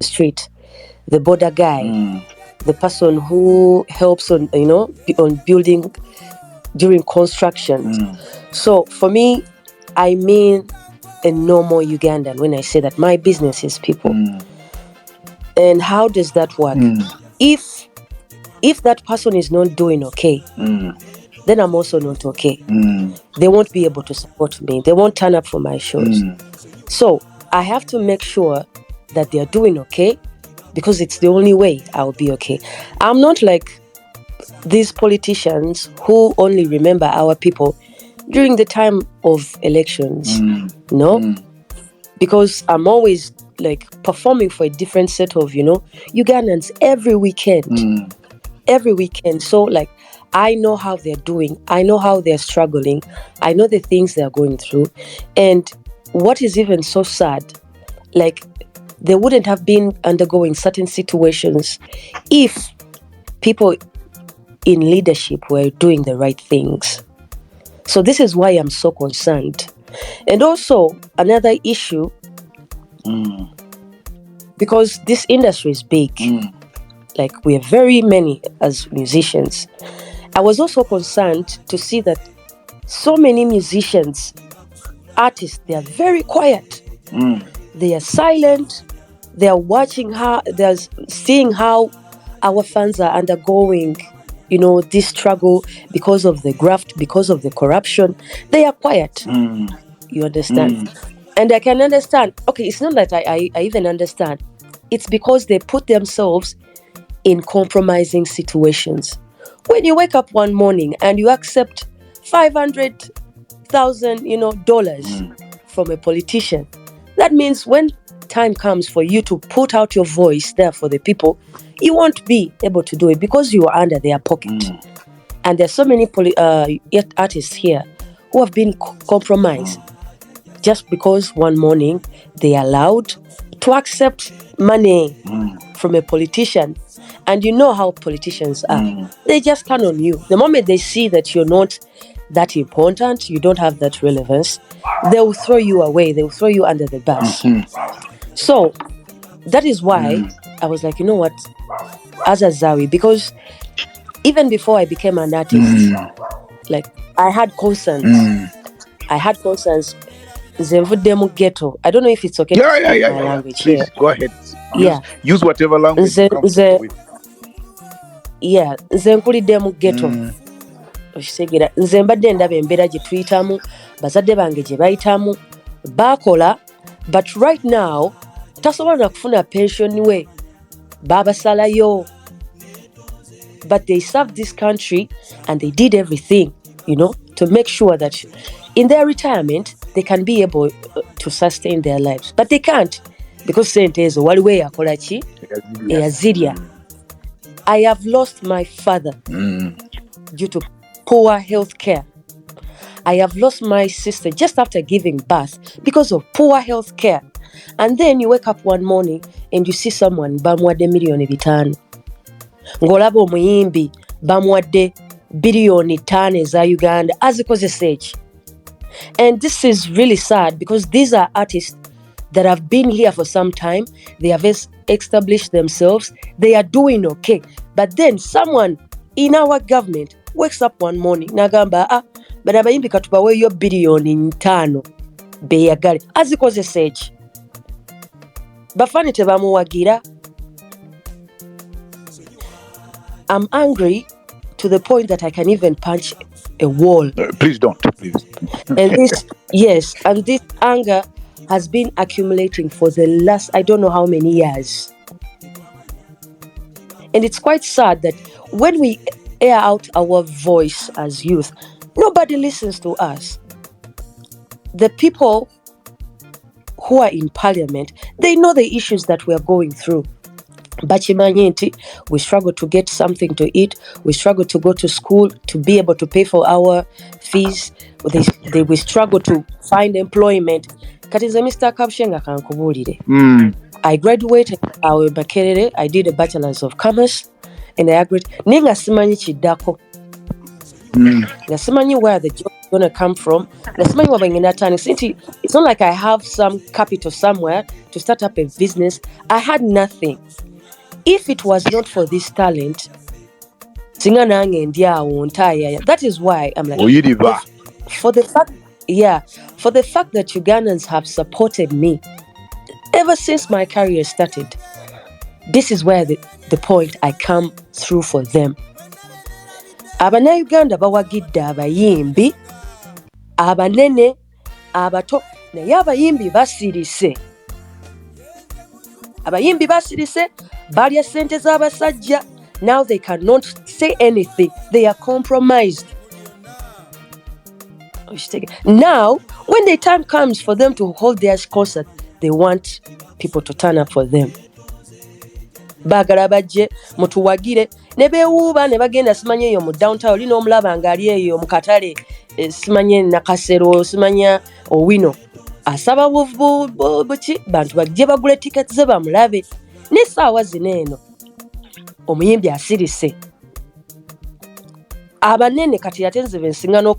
street, the border guy, the person who helps on building during construction. So for me, I mean a normal Ugandan when I say that my business is people. And how does that work? If that person is not doing okay, then I'm also not okay. They won't be able to support me. They won't turn up for my shows. So I have to make sure that they're doing okay, because it's the only way I'll be okay. I'm not like these politicians who only remember our people during the time of elections. No? Because I'm always like performing for a different set of, Ugandans every weekend. Every weekend. So like, I know how they're doing. I know how they're struggling. I know the things they're going through. And what is even so sad, like, they wouldn't have been undergoing certain situations if people in leadership were doing the right things. So this is why I'm so concerned. And also another issue, because this industry is big, like we are very many as musicians. I was also concerned to see that so many musicians, artists, they are very quiet. They are silent. They are watching how, they're seeing how our fans are undergoing, this struggle because of the graft, because of the corruption. They are quiet. You understand? And I can understand. Okay, it's not that I even understand. It's because they put themselves in compromising situations. When you wake up one morning and you accept $500,000, dollars from a politician, that means when time comes for you to put out your voice there for the people, you won't be able to do it because you are under their pocket. And there's so many artists here who have been compromised just because one morning they are allowed to accept money from a politician. And you know how politicians are. They just turn on you. The moment they see that you're not that important, you don't have that relevance, they will throw you away. They will throw you under the bus. So that is why I was like, you know what, as Azawi, because even before I became an artist, like I had concerns. Zemvudemu ghetto. I don't know if it's okay to speak my language. Please, go ahead. Yeah. Use whatever language you're comfortable with. Yeah. Nzenkulidemu ghetto. Osegera nze mbadde ndaba embeera gye tuyitamu, bazadde bange gye bayitamu, bakola, but right now tasobola na kufuna pension we, babasalayo. But they served this country and they did everything, to make sure that in their retirement they can be able to sustain their lives. But they can't, because sente ezo waliwo yakola ki eyazirya. I have lost my father due to poor health care. I have lost my sister just after giving birth because of poor health care. And then you wake up one morning and you see someone bamuwadde million 5. Ngolaba omuyimbi bamuwadde billion 5 eza Uganda azikozesa eki. And this is really sad because these are artists that have been here for some time. They have established themselves. They are doing okay. But then someone in our government wakes up one morning nagamba but abayimbi katubaweeyo billion 5 beyagale azikozesa eki. Bafani tebamuwagira. I'm angry to the point that I can even punch a wall. Please don't, please. And this anger has been accumulating for the last, I don't know how many years. And it's quite sad that when we air out our voice as youth, nobody listens to us. The people who are in parliament, they know the issues that we are going through. Bachimanyi nti, we struggle to get something to eat. We struggle to go to school to be able to pay for our fees. We struggle to find employment. Kati nze Mr. Kapshenga kankubulire. I graduated Makerere. I did a Bachelor's of Commerce and I graduated. Ninga simanyi chiddako. Nga simanyi where the job going to come from. It's not like I have some capital somewhere to start up a business. I had nothing. If it was not for this talent, that is why I'm like, for the fact that Ugandans have supported me ever since my career started, this is where the point I come through for them. Abannayuganda bawagidde abayimbi abanene abato naye abayimbi basirise balya ssente z'abasajja. Now they cannot say anything. They are compromised. Now, when the time comes for them to hold their concert, they want people to turn up for them. Bagala bajje mutuwagire ne beewuuba ne bagenda simanye eyo mu downtown lino omulaba ngaali eyo mu katale simanye nakasero simanya owino asaba buki bantu bajje bagule tickets ze bamulabe n'essaawa zino eno omuyimbi asirise abanene kati ate nze bensiŋŋano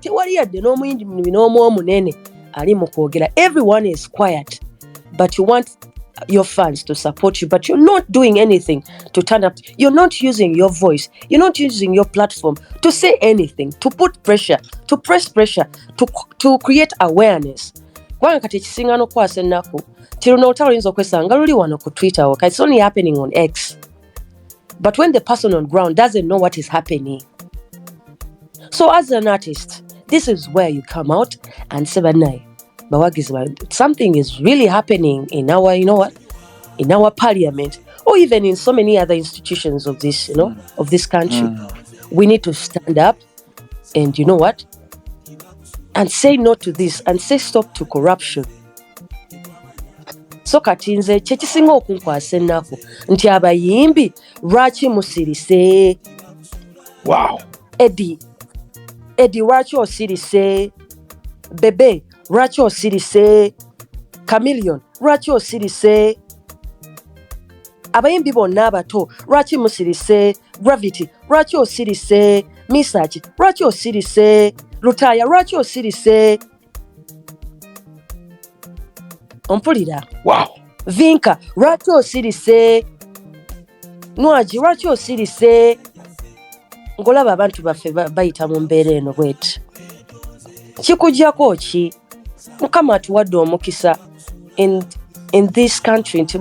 tewali yadde n'omuyimbi n'omu omunene ali mu kwogera. Everyone is quiet, but you want your fans to support you, but you're not doing anything to turn up. You're not using your voice. You're not using your platform to say anything, to put pressure, to press pressure, to create awareness. Kubanga kati ekisinga n'okwasa ennaku tiruno olutalo oyinza okwesanga luli wano ku Twitter okay? It's only happening on X. But when the person on ground doesn't know what is happening. So as an artist, this is where you come out and say, something is really happening in our, in our parliament, or even in so many other institutions of this, of this country. We need to stand up and and say no to this and say stop to corruption. So kati nze kyekisinga okunkwasa ennaku nti abayimbi lwaki musirise? Wow. Eddie lwaki osirise? Bebe lwaki osirise? Chameleon lwaki osirise? Abayimbi bonna abato lwaki musirise? Gravity lwaki osirise? Misachi lwaki osirise? Lutaya lwaki osirise? Ompulira? Wow. Vinka lwaki osirise? Nwaji lwaki osirise? Ngolaba abantu baffe bayita mu mbeera eno bweti. Kikujjako ki? Mukama atuwadde omukisa in this country nti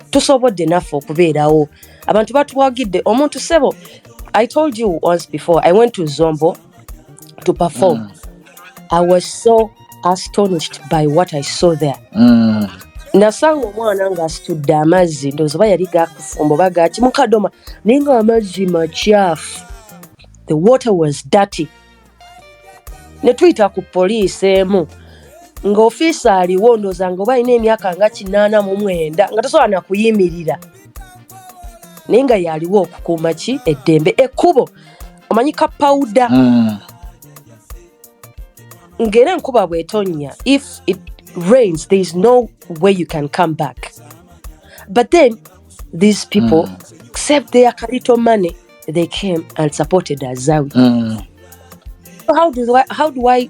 tusobodde naffe okubeerawo. Abantu batuwagidde omuntu sebo. I told you once before, I went to Zombo to perform. I was so astonished by what I saw there. Nasanga omwana ng'asitudde amazzi ndowooza oba yali gakufumba oba gaki mukadoma naye nga amazzi makyafu. The water was dirty. Ne tuyita ku poliisi emu ng'ofiisa aliwo ndowooza nga oba alina emyaka nga 89 nga tosobola na kuyimirira naye nga yaliwo okukuuma ki eddembe ekkubo omanyi ka pawuda ng'era enkuba bw'etonnya if it rains there is no way you can come back. But then these people saved their little money. They came and supported Azawi. So how do I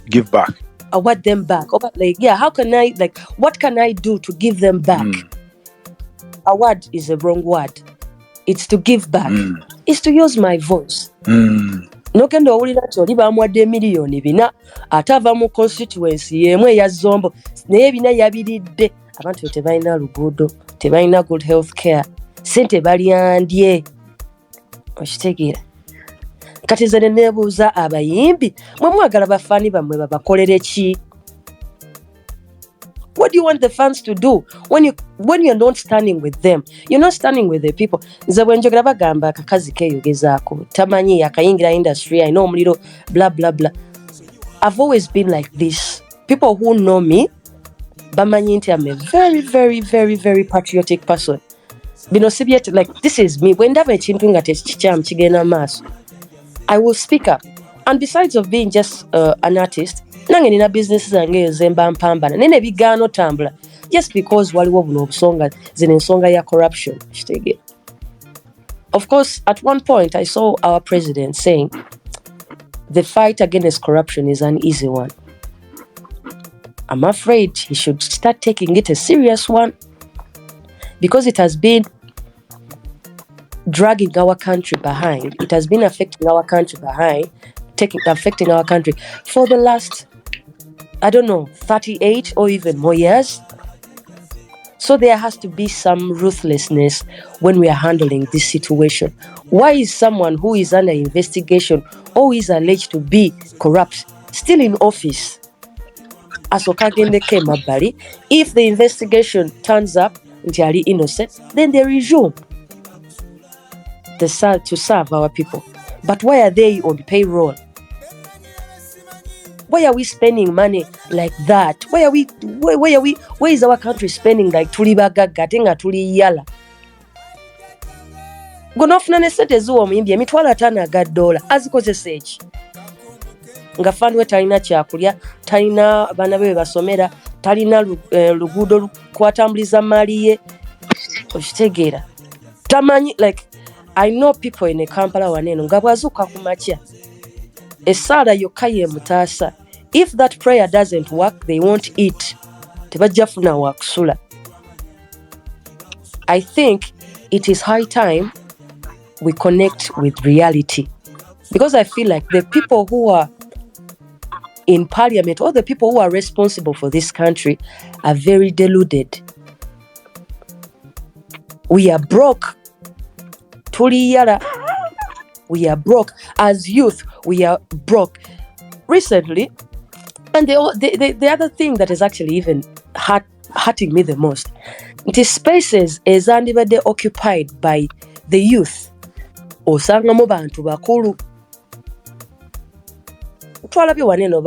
give back? Award them back? Or how can I what can I do to give them back? Award is a wrong word. It's to give back. It's to use my voice. Nogenda owulira nti oli bamuwadde miliyoni 4 ate ava mu constituency y'emu eya Zombo naye 4 yabiridde. Abantu tebalina luguudo, tebalina good health care, sente balyandye. Okitegeera? Kati nze neebuuza abayimbi mwe mwagala bafaani bammwe babakolere ki? What do you want the fans to do when you're not standing with them? You're not standing with the people. Nze bwe njogera bagamba akakazi keeyogezaako tamanyi akayingira industry ayina omuliro blah blah blah. I've always been like this. People who know me bamanyi nti I'm a very very very very patriotic person. Bino sibyete this is me. Bwe ndaba ekintu nga tekikyamu kigenda maaso, I will speak up. And besides of being just an artist, nange nina business zange ezemba mpambana nene bigaano tambula just because waliwo buno obusonga zino ensonga ya corruption. Kitege Of course, at one point, I saw our president saying the fight against corruption is an easy one. I'm afraid he should start taking it a serious one, because it has been dragging our country behind. It has been affecting our country affecting our country for the last, 38 or even more years. So there has to be some ruthlessness when we are handling this situation. Why is someone who is under investigation or is alleged to be corrupt still in office? If the investigation turns up entirely innocent, then they resume to serve our people. But why are they on payroll? Why are we spending money like that? Where is our country spending like tuli bagagga tenga tuli yala? Gonofuna ne sente zuwa omuyimbi emitwalo 5 aga $, azikozesa eki? Nga fanwe talina kyakulya, talina abaana be basomera, talina luguudo kwatambuliza mali ye. Okitegeera tamanyi, like I know people in Kampala waneno nga bwazuuka ku makya essaala yokka ye mutaasa. If that prayer doesn't work, they won't eat. Tebajja funa wa kusula. I think it is high time we connect with reality, because I feel like the people who are in parliament or the people who are responsible for this country are very deluded. We are broke. Tuli yala. We are broke. As youth, we are broke. Recently, and the other thing that is actually even hurting me the most, it is spaces ezandibadde occupied by the youth. Osangamu bantu bakulu. Twalabye waneno